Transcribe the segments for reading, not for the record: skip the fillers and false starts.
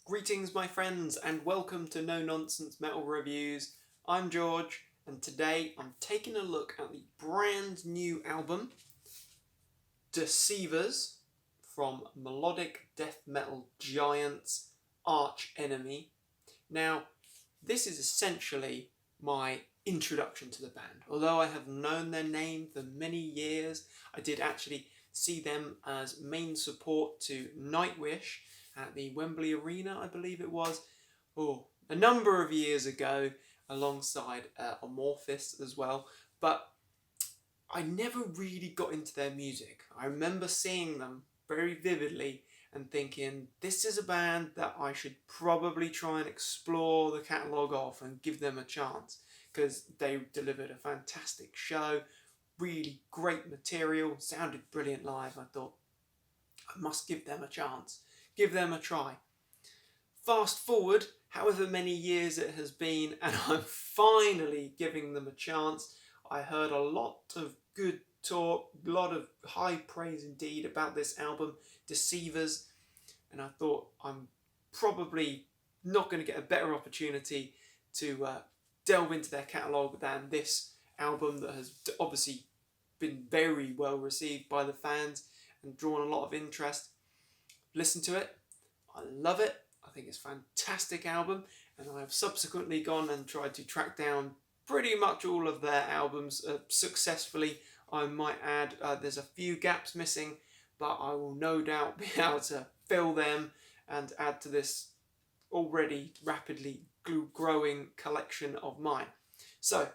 Greetings my friends and welcome to No Nonsense Metal Reviews. I'm George and today I'm taking a look at the brand new album Deceivers from Melodic Death Metal giants Arch Enemy. Now this is essentially my introduction to the band. Although I have known their name for many years, I did actually see them as main support to Nightwish at the Wembley Arena, I believe it was, a number of years ago, alongside Amorphis as well. But I never really got into their music. I remember seeing them very vividly and thinking, this is a band that I should probably try and explore the catalogue of and give them a chance, because they delivered a fantastic show, really great material, sounded brilliant live. I thought, I must give them a chance, give them a try. Fast forward however many years it has been and I'm finally giving them a chance. I heard a lot of good talk, a lot of high praise indeed about this album, Deceivers, and I thought I'm probably not going to get a better opportunity to delve into their catalogue than this album that has obviously been very well received by the fans and drawn a lot of interest. Listen to it, I love it, I think it's a fantastic album, and I have subsequently gone and tried to track down pretty much all of their albums successfully. I might add, there's a few gaps missing, but I will no doubt be able to fill them and add to this already rapidly growing collection of mine. So,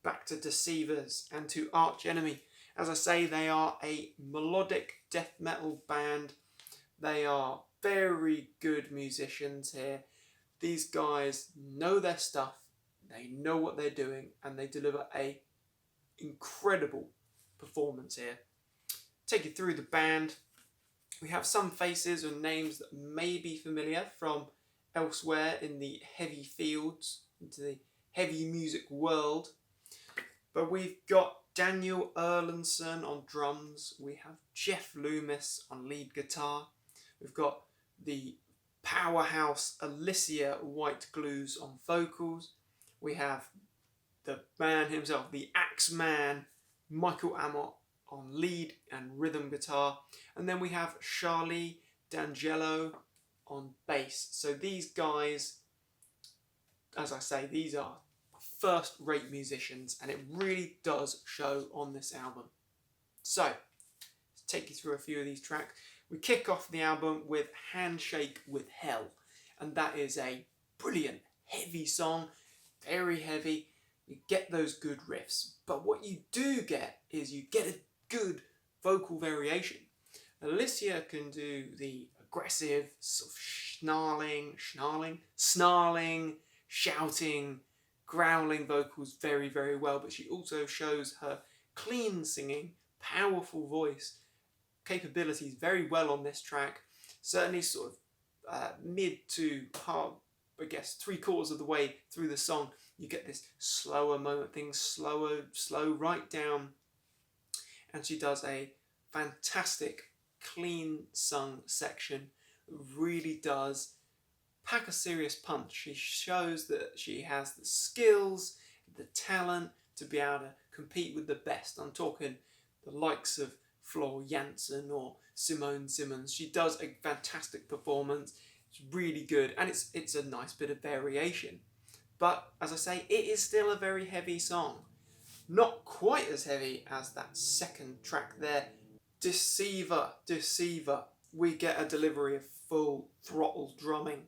back to Deceivers and to Arch Enemy. As I say, they are a melodic death metal band. They are very good musicians here. These guys know their stuff, they know what they're doing, and they deliver a incredible performance here. Take you through the band. We have some faces and names that may be familiar from elsewhere in the heavy fields, into the heavy music world. But we've got Daniel Erlandson on drums. We have Jeff Loomis on lead guitar. We've got the powerhouse Alicia Whiteglues on vocals. We have the man himself, the Axeman, Michael Amott on lead and rhythm guitar. And then we have Charlie D'Angelo on bass. So these guys, as I say, these are first-rate musicians, and it really does show on this album. So, let's take you through a few of these tracks. We kick off the album with Handshake with Hell, and that is a brilliant, heavy song, very heavy. You get those good riffs, but what you do get is you get a good vocal variation. Alicia can do the aggressive, sort of snarling, shouting, growling vocals very, very well, but she also shows her clean singing, powerful voice capabilities very well on this track. Certainly sort of mid to half, I guess 3/4 of the way through the song, you get this slower moment, things slow right down, and she does a fantastic clean sung section. Really does pack a serious punch. She shows that she has the skills, the talent to be able to compete with the best. I'm talking the likes of Floor Jansen or Simone Simmons. She does a fantastic performance. It's really good, and it's a nice bit of variation. But as I say, it is still a very heavy song. Not quite as heavy as that second track there. Deceiver. We get a delivery of full throttle drumming,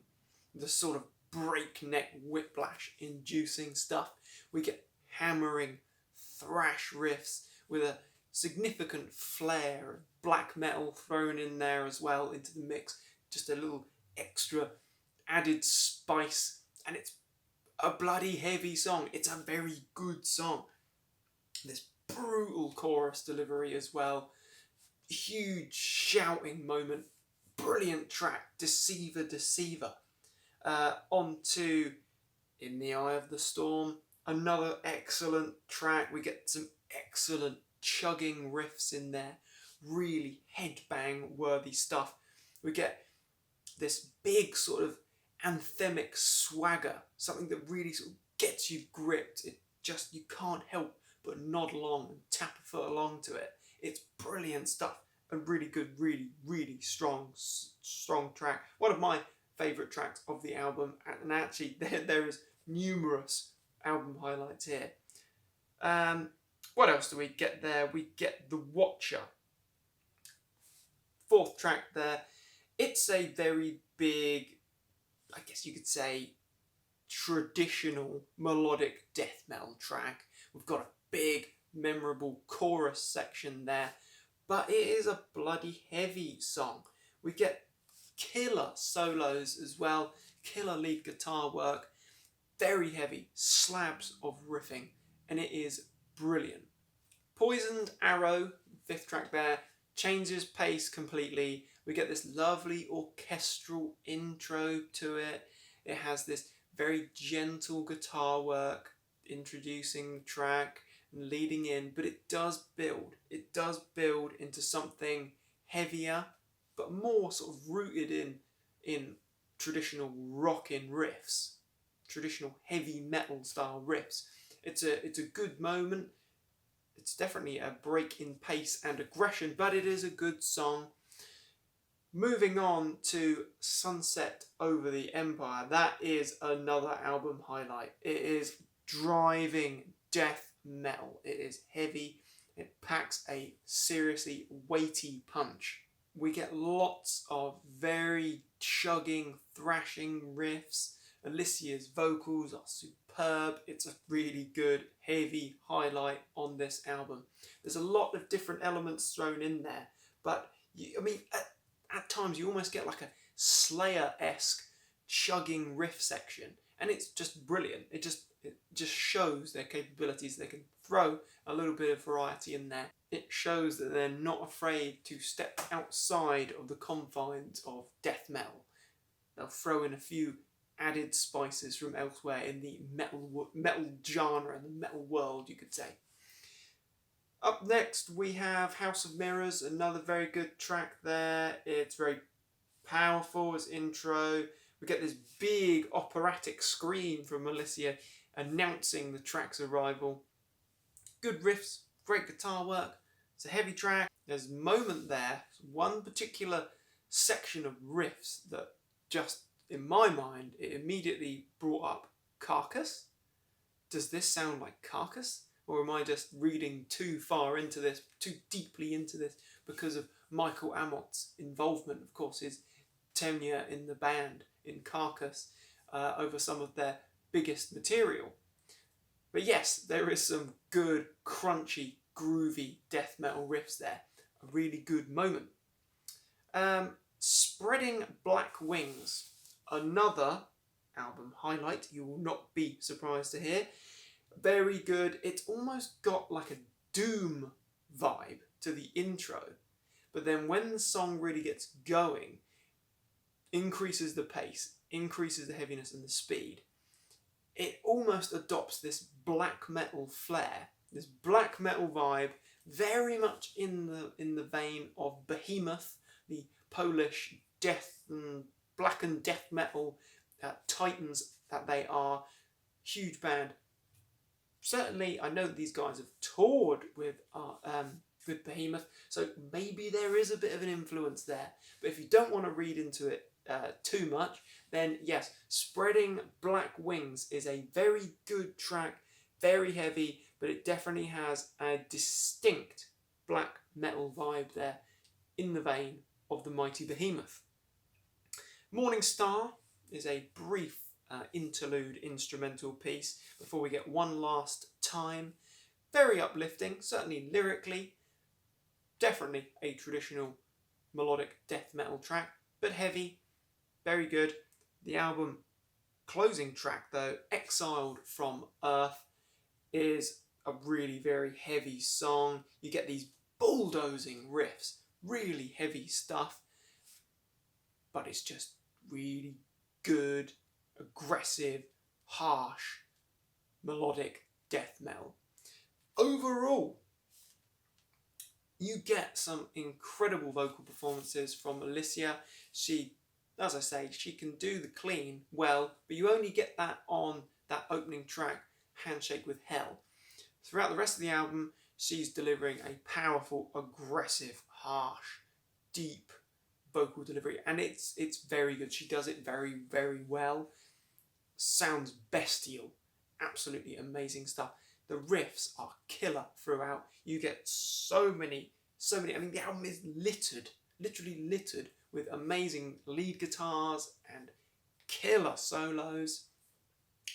the sort of breakneck whiplash inducing stuff. We get hammering thrash riffs with a significant flair of black metal thrown in there as well into the mix. Just a little extra added spice, and it's a bloody heavy song. It's a very good song. This brutal chorus delivery as well. Huge shouting moment. Brilliant track. Deceiver. On to In the Eye of the Storm. Another excellent track. We get some excellent chugging riffs in there. Really headbang worthy stuff. We get this big sort of anthemic swagger, something that really sort of gets you gripped. It just, you can't help but nod along and tap a foot along to it. It's brilliant stuff, a really good, really strong track. One of my favourite tracks of the album, and actually there is numerous album highlights here. What else do we get there? We get The Watcher. Fourth track there. It's a very big, I guess you could say, traditional melodic death metal track. We've got a big, memorable chorus section there, but it is a bloody heavy song. We get killer solos as well, killer lead guitar work, very heavy, slabs of riffing, and it is brilliant. Poisoned Arrow, fifth track there, changes pace completely. We get this lovely orchestral intro to it. It has this very gentle guitar work introducing the track and leading in, but it does build. It does build into something heavier, but more sort of rooted in traditional rockin' riffs, traditional heavy metal style riffs. It's a good moment. It's definitely a break in pace and aggression, but it is a good song. Moving on to Sunset Over the Empire. That is another album highlight. It is driving death metal. It is heavy. It packs a seriously weighty punch. We get lots of very chugging, thrashing riffs. Alicia's vocals are superb. It's a really good, heavy highlight on this album. There's a lot of different elements thrown in there, but at times you almost get like a Slayer-esque chugging riff section, and it's just brilliant. It just shows their capabilities. They can throw a little bit of variety in there. It shows that they're not afraid to step outside of the confines of death metal. They'll throw in a few added spices from elsewhere in the metal genre, and the metal world, you could say. Up next we have House of Mirrors, another very good track there. It's very powerful as intro. We get this big operatic scream from Alicia announcing the track's arrival. Good riffs, great guitar work. It's a heavy track. There's a moment there, one particular section of riffs that just, in my mind, it immediately brought up Carcass. Does this sound like Carcass? Or am I just reading too far into this, too deeply into this, because of Michael Amott's involvement, of course, his tenure in the band, in Carcass, over some of their biggest material. But yes, there is some good, crunchy, groovy death metal riffs there. A really good moment. Spreading Black Wings, another album highlight, you will not be surprised to hear. Very good. It's almost got like a doom vibe to the intro, but then when the song really gets going, increases the pace, increases the heaviness and the speed, it almost adopts this black metal flair, this black metal vibe, very much in the vein of Behemoth, the Polish black and death metal titans that they are. Huge band. Certainly, I know that these guys have toured with Behemoth, so maybe there is a bit of an influence there. But if you don't want to read into it too much, then yes, Spreading Black Wings is a very good track, very heavy, but it definitely has a distinct black metal vibe there, in the vein of the mighty Behemoth. Morning Star is a brief interlude instrumental piece before we get One Last Time. Very uplifting, certainly lyrically. Definitely a traditional melodic death metal track, but heavy, very good. The album closing track though, Exiled from Earth, is a really very heavy song. You get these bulldozing riffs, really heavy stuff, but it's just really good, aggressive, harsh, melodic death metal. Overall, you get some incredible vocal performances from Alicia. She as I say, she can do the clean well, but you only get that on that opening track, Handshake with Hell. Throughout the rest of the album, she's delivering a powerful, aggressive, harsh, deep vocal delivery, and it's very good. She does it very, very well. Sounds bestial. Absolutely amazing stuff. The riffs are killer throughout. You get so many. I mean, the album is literally littered with amazing lead guitars and killer solos.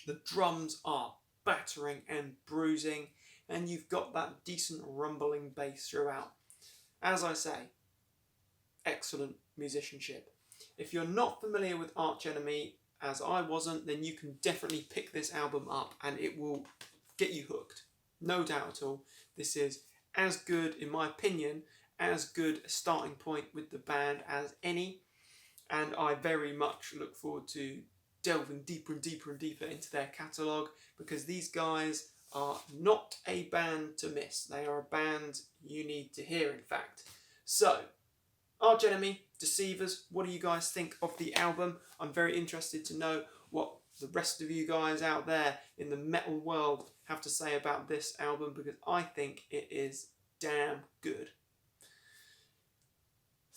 The drums are battering and bruising, and you've got that decent rumbling bass throughout. As I say, excellent musicianship. If you're not familiar with Arch Enemy, as I wasn't, then you can definitely pick this album up and it will get you hooked. No doubt at all. This is as good, in my opinion, as good a starting point with the band as any, and I very much look forward to delving deeper and deeper and deeper into their catalogue, because these guys are not a band to miss. They are a band you need to hear, in fact. So, Arch Enemy, Deceivers, what do you guys think of the album? I'm very interested to know what the rest of you guys out there in the metal world have to say about this album, because I think it is damn good.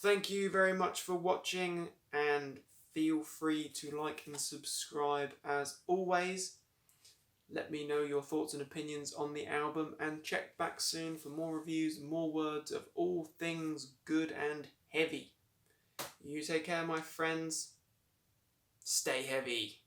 Thank you very much for watching, and feel free to like and subscribe as always. Let me know your thoughts and opinions on the album, and check back soon for more reviews and more words of all things good and heavy. You take care, my friends. Stay heavy.